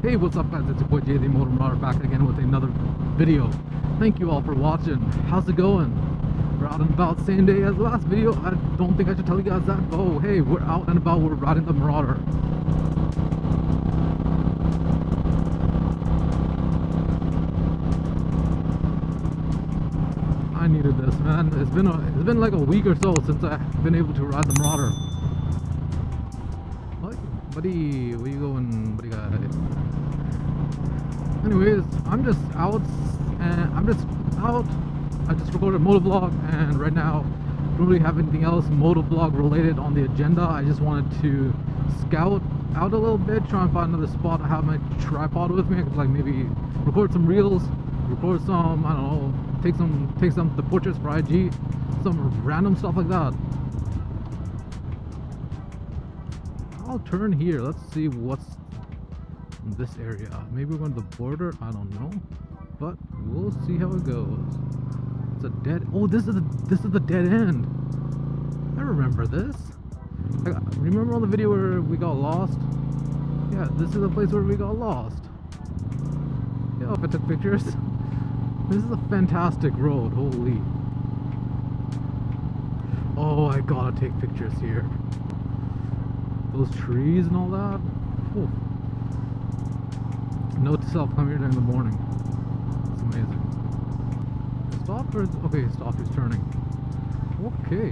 Hey, what's up guys, it's your boy Jay the Motovlog back again with another video. Thank you all for watching. How's it going? We're out and about, same day as the last video. I don't think I should tell you guys that, but oh hey, we're out and about, we're riding the Marauder. I needed this, man. It's been like a week or so since I've been able to ride the Marauder. What? Buddy, where you going, buddy guy? Anyways, I'm just out. I just recorded a motovlog, and right now I don't really have anything else motovlog related on the agenda. I just wanted to scout out a little bit, try and find another spot. I have my tripod with me. I could like maybe record some reels, record some, I don't know, take some the portraits for IG, some random stuff like that. I'll turn here. Let's see what's in this area. Maybe we're going to the border. I don't know, but we'll see how it goes. It's a dead. Oh, this is the dead end. I remember this. Remember on the video where we got lost? Yeah, this is the place where we got lost. Yeah, if I took pictures. This is a fantastic road. Holy. Oh, I gotta take pictures here. Those trees and all that. Whew. Note to self, come here during the morning. It's amazing. Stop or okay, stop, he's turning. Okay.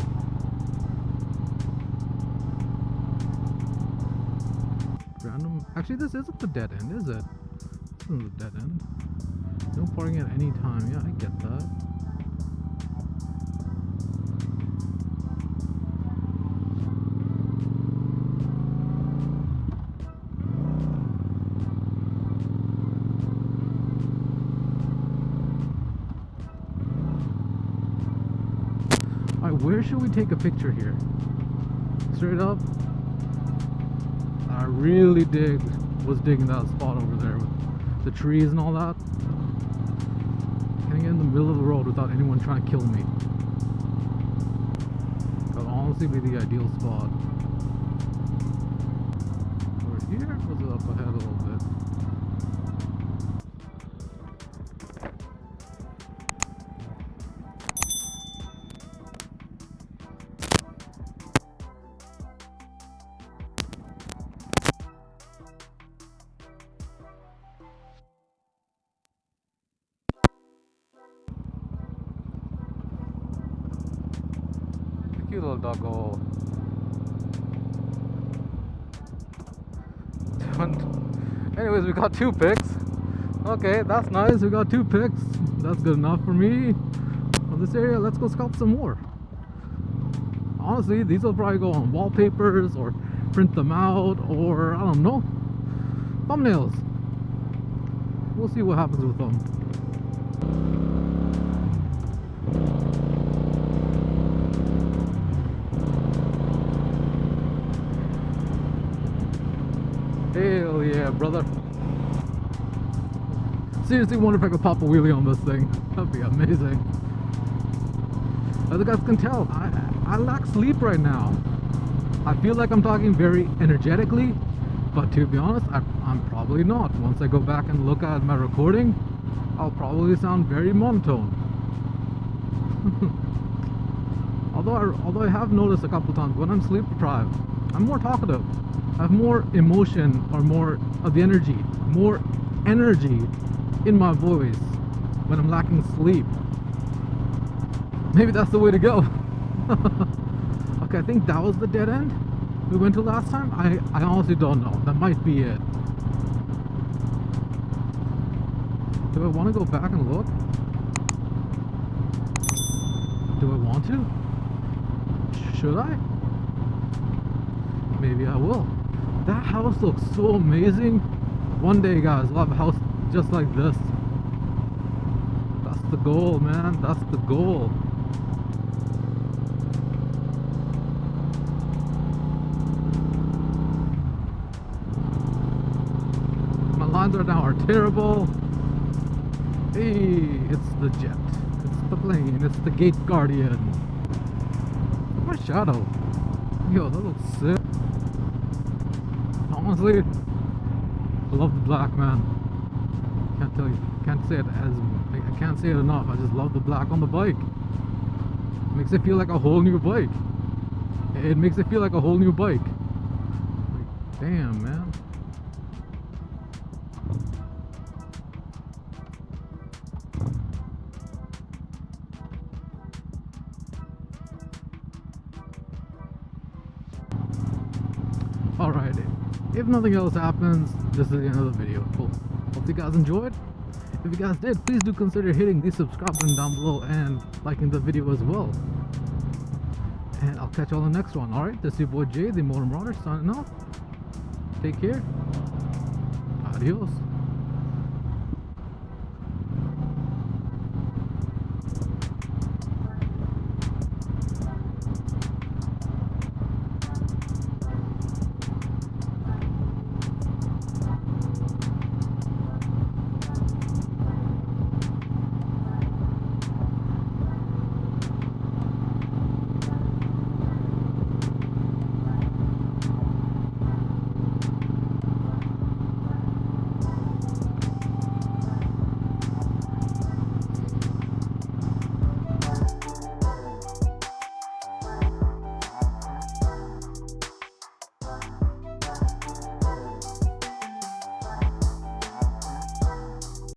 Random, actually this isn't the dead end, is it? This isn't the dead end. No parking at any time. Yeah, I get that. Alright, where should we take a picture here? Straight up? I really was digging that spot over there with the trees and all that. Can I get in the middle of the road without anyone trying to kill me? That would honestly be the ideal spot. Over here? Or was it up ahead a little bit? Cute little doggo. Anyways, we got 2 pics. Okay, that's nice. We got 2 pics. That's good enough for me. On this area, let's go scout some more. Honestly, these will probably go on wallpapers or print them out, or I don't know, thumbnails. We'll see what happens with them. Hell yeah, brother. Seriously wonder if I could pop a wheelie on this thing. That'd be amazing. As you guys can tell, I lack sleep right now. I feel like I'm talking very energetically, but to be honest, I'm probably not. Once I go back and look at my recording, I'll probably sound very monotone. Although I have noticed a couple times when I'm sleep deprived, I'm more talkative. I have more emotion, or more of the energy, more energy in my voice when I'm lacking sleep. Maybe that's the way to go. Okay, I think that was the dead end we went to last time. I honestly don't know. That might be it. Do I want to go back and look? Do I want to? Should I? Maybe I will. That house looks so amazing. One day, guys, we'll have a house just like this. That's the goal, man. That's the goal. My lines right now are terrible. Hey, it's the jet. It's the plane. It's the gate guardian. My shadow. Yo, that looks sick. Honestly, I love the black, man. Can't tell you, can't say it as, I can't say it enough. I just love the black on the bike. Makes it feel like a whole new bike. It makes it feel like a whole new bike. Like, damn, man. Alright, if nothing else happens, this is the end of the video. Cool. Hope you guys enjoyed. If you guys did, please do consider hitting the subscribe button down below and liking the video as well. And I'll catch you on the next one. Alright, this is your boy Jay, the Motor Marauder, signing off. Take care. Adios.